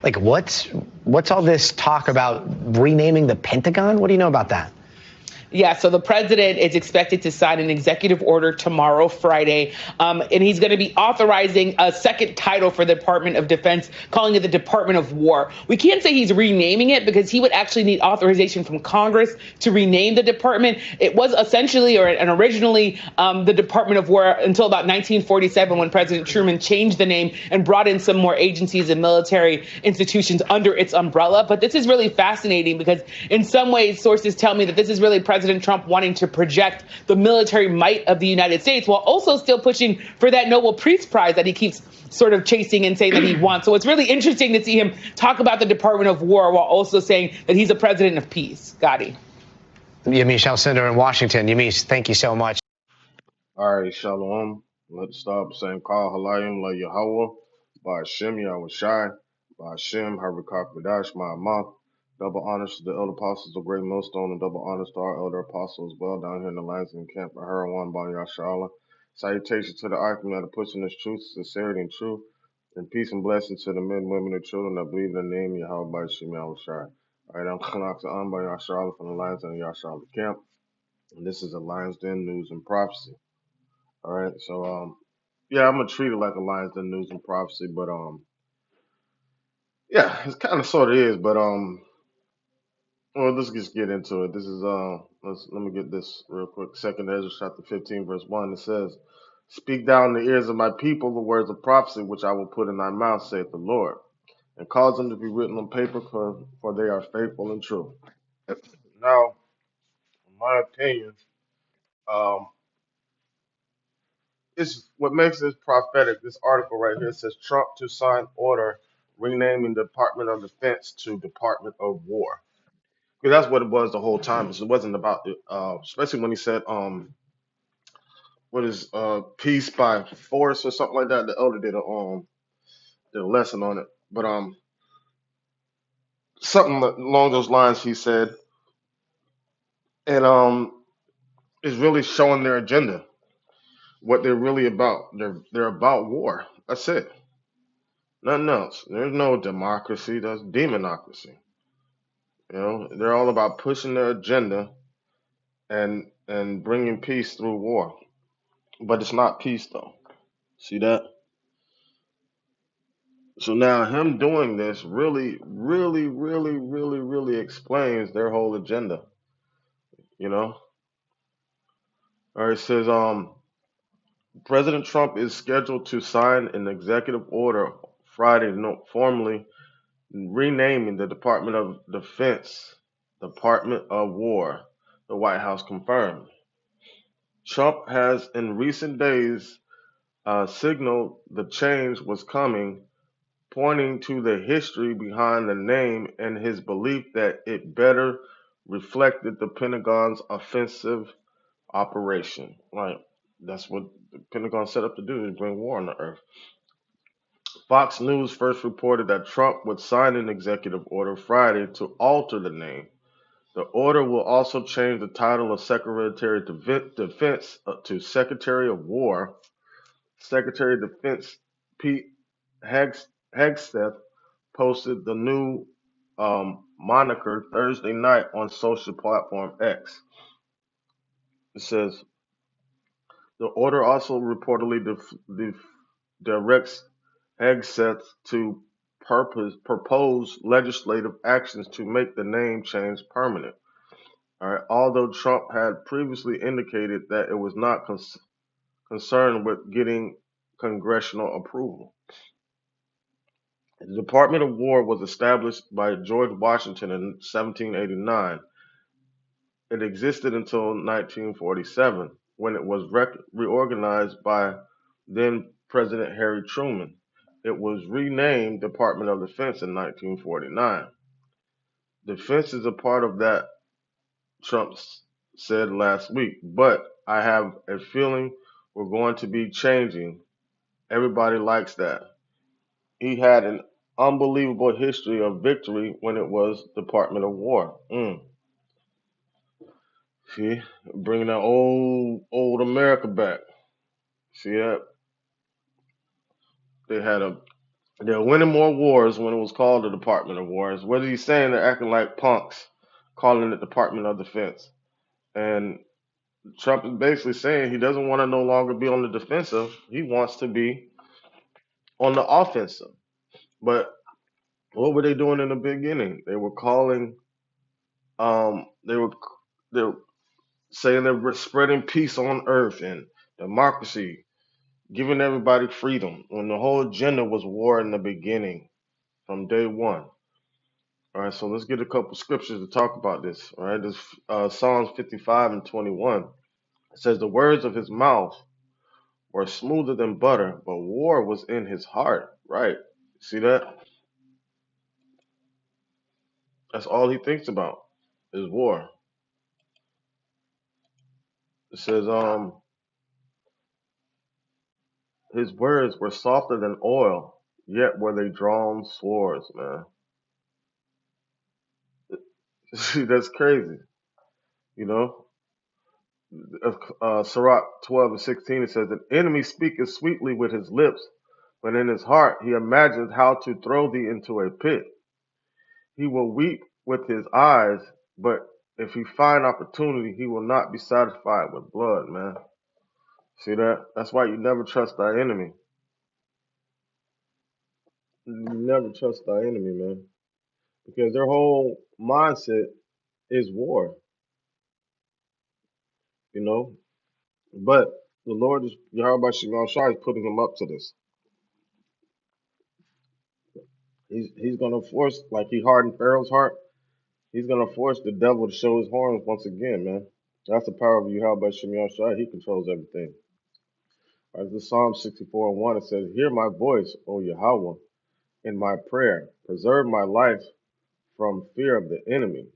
Like, what's all this talk about renaming the Pentagon? What do you know about that? Yeah, so the president is expected to sign an executive order tomorrow, Friday, and he's going to be authorizing a second title for the Department of Defense, calling it the Department of War. We can't say he's renaming it because he would actually need authorization from Congress to rename the department. It was essentially and originally the Department of War until about 1947 when President Truman changed the name and brought in some more agencies and military institutions under its umbrella. But this is really fascinating because in some ways, sources tell me that this is really President Trump wanting to project the military might of the United States while also still pushing for that Nobel Peace Prize that he keeps sort of chasing and saying that he wants. So it's really interesting to see him talk about the Department of War while also saying that he's a president of peace. Gotti. Yamiche Alcindor in Washington. Yamiche, thank you so much. All right, Shalom. Let's start saying Call Halayim La Yahweh, by Hashem Yahushai, by Hashem Harikak Ma'amah. Double honors to the elder apostles of Great Millstone, and double honors to our elder apostle as well down here in the lands and camp of Herawan, by Yashala. Salutations to the Arkham that are pushing this truth, sincerity, and truth. And peace and blessings to the men, women, and children that believe in the name Yahweh by Hashem Yahushai. All right, I'm Khanakta An by Yashala from the Lions and Yashala camp. And this is a Lions Den News and Prophecy. All right, so yeah, I'm gonna treat it like a Lions Den News and Prophecy, but yeah, it's kind of sort of is, but well, let's just get into it. This is let me get this real quick. Second Ezra chapter 15 verse 1. It says, "Speak down in the ears of my people the words of prophecy which I will put in thy mouth, saith the Lord, and cause them to be written on paper, for they are faithful and true." Now, in my opinion, um, it's what makes this prophetic. This article right here says Trump to sign order renaming the Department of Defense to Department of War. Because that's what it was the whole time. It wasn't about the, especially when he said, what is peace by force or something like that. The elder did a lesson on it, but something along those lines he said, and is really showing their agenda, what they're really about. They're about war. That's it. Nothing else. There's no democracy. That's demonocracy. You know, they're all about pushing their agenda and bringing peace through war. But it's not peace though. See that? So now him doing this really, really, really, really, really explains their whole agenda. You know? All right, it says President Trump is scheduled to sign an executive order Friday, formally renaming the Department of Defense Department of War, the White House confirmed. Trump has in recent days signaled the change was coming, pointing to the history behind the name and his belief that it better reflected the Pentagon's offensive operation. Right. That's what the Pentagon set up to do, to bring war on the earth. Fox News first reported that Trump would sign an executive order Friday to alter the name. The order will also change the title of Secretary of Defense to Secretary of War. Secretary of Defense Pete Hegseth posted the new moniker Thursday night on social platform X. It says the order also reportedly directs Hegseth to propose legislative actions to make the name change permanent. All right. Although Trump had previously indicated that it was not concerned with getting congressional approval. The Department of War was established by George Washington in 1789. It existed until 1947, when it was reorganized by then President Harry Truman. It was renamed Department of Defense in 1949. Defense is a part of that, Trump said last week, but I have a feeling we're going to be changing. Everybody likes that. He had an unbelievable history of victory when it was Department of War. See, bringing that old America back. See that? They had a They're winning more wars when it was called the Department of Wars. What are you saying? They're acting like punks, calling it Department of Defense. And Trump is basically saying he doesn't want to no longer be on the defensive. He wants to be on the offensive. But what were they doing in the beginning? They were calling, they were saying they were spreading peace on earth and democracy, giving everybody freedom. When the whole agenda was war in the beginning, from day one. All right, so let's get a couple scriptures to talk about this. All right, this Psalms 55 and 21. It says, "The words of his mouth were smoother than butter, but war was in his heart." Right? See that? That's all he thinks about is war. It says, his words were softer than oil, yet were they drawn swords. Man, see, that's crazy. You know, Sirach 12 and 16, it says, "An enemy speaketh sweetly with his lips, but in his heart he imagines how to throw thee into a pit. He will weep with his eyes, but if he find opportunity, he will not be satisfied with blood." Man, see that? That's why you never trust thy enemy. You never trust thy enemy, man, because their whole mindset is war. You know, but the Lord is Yahweh Shalom Shai is putting him up to this. He's gonna force, like he hardened Pharaoh's heart. He's gonna force the devil to show his horns once again, man. That's the power of Yahweh Shalom Shai. He controls everything. As the Psalm 64 and 1, it says, "Hear my voice, O Yahweh, in my prayer. Preserve my life from fear of the enemy.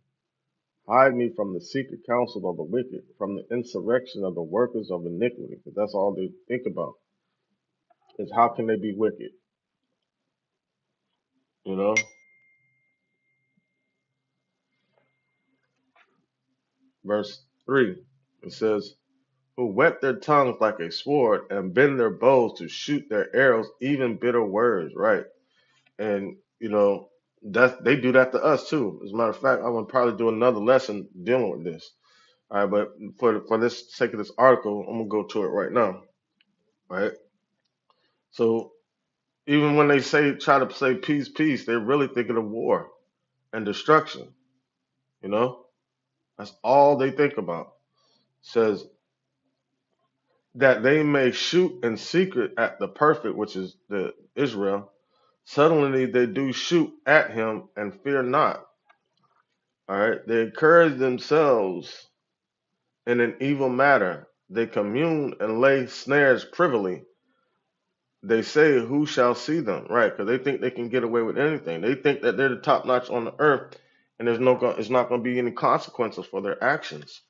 Hide me from the secret counsel of the wicked, from the insurrection of the workers of iniquity." Because that's all they think about is how can they be wicked, you know? Verse 3, it says, "Who whet their tongues like a sword and bend their bows to shoot their arrows, even bitter words," right? And, that they do that to us too. As a matter of fact, I'm going to probably do another lesson dealing with this. All right, but for this sake of this article, I'm going to go to it right now, right? So even when they try to say peace, peace, they're really thinking of war and destruction, you know? That's all they think about. It says, "That they may shoot in secret at the perfect," which is the Israel. "Suddenly they do shoot at him and fear not." All right. They encourage themselves in an evil matter. They commune and lay snares privily. They say, "Who shall see them?" Right? Because they think they can get away with anything. They think that they're the top notch on the earth, and it's not going to be any consequences for their actions.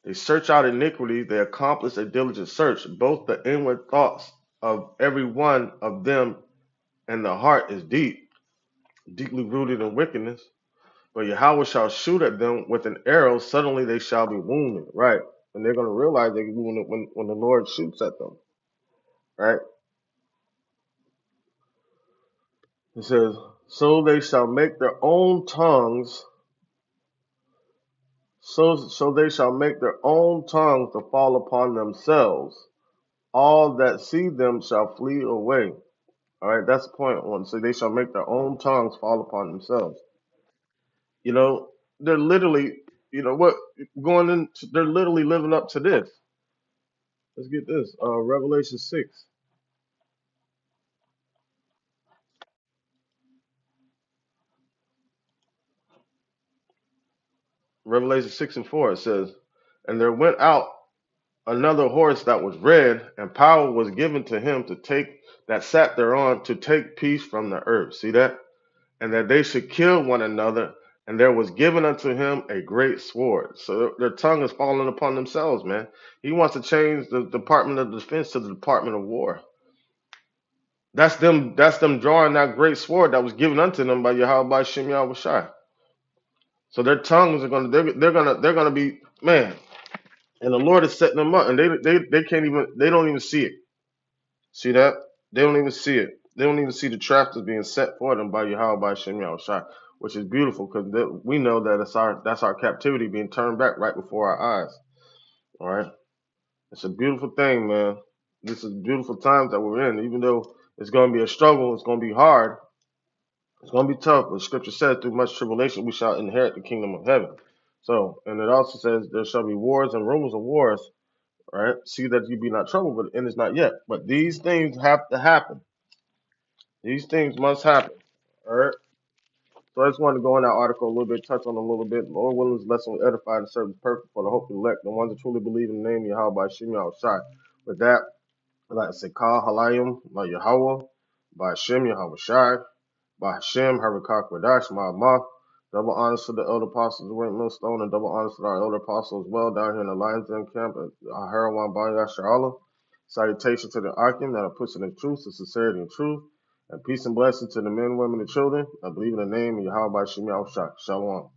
They search out iniquity. They accomplish a diligent search. Both the inward thoughts of every one of them and the heart is deeply rooted in wickedness. But Yahweh shall shoot at them with an arrow. Suddenly they shall be wounded. Right? And they're going to realize they can be wounded when the Lord shoots at them. Right? It says, "So they shall make their own tongues, so they shall make their own tongues to fall upon themselves. All that see them shall flee away." All right, that's the point one. So they shall make their own tongues fall upon themselves. You know, they're literally, what going into, they're literally living up to this. Let's get this. Revelation 6. Revelation 6 and 4, it says, "And there went out another horse that was red, and power was given to him to take that sat thereon to take peace from the earth." See that? "And that they should kill one another, and there was given unto him a great sword." So their tongue is falling upon themselves, man. He wants to change the Department of Defense to the Department of War. That's them. That's them drawing that great sword that was given unto them by Yahweh Shem Yahweh Shai. So their tongues are gonna they're gonna be, man. And the Lord is setting them up, and they can't even they don't even see it. See that? They don't even see it. They don't even see the trap that's being set for them by Yahweh by Shem Shai, which is beautiful because we know that that's our captivity being turned back right before our eyes. All right, it's a beautiful thing, man. This is beautiful times that we're in. Even though it's going to be a struggle, it's going to be hard, it's going to be tough. But Scripture says, through much tribulation, we shall inherit the kingdom of heaven. So, and it also says, there shall be wars and rumors of wars. All right, see that you be not troubled, but the end is not yet. But these things have to happen. These things must happen. All right. So I just wanted to go in that article a little bit, touch on a little bit. Lord willing, this lesson will edify and serve the purpose for the hope of the elect, the ones that truly believe in the name of Yahweh by Shem Shai. With that, I'd like to say, Kal Halayim, by Yahweh, by Shem Yahweh Shai, by Hashem, Harakak Wadash, Ma'amah. Double honors to the elder apostles who went millstone, and double honors to our elder apostle as well down here in the Lions Den camp at Harawan Banya Allah. Salutation to the Akim that are pushing the truth, the sincerity and truth. And peace and blessing to the men, women, and children. I believe in the name of Yahweh by Shem Shai. Shalom.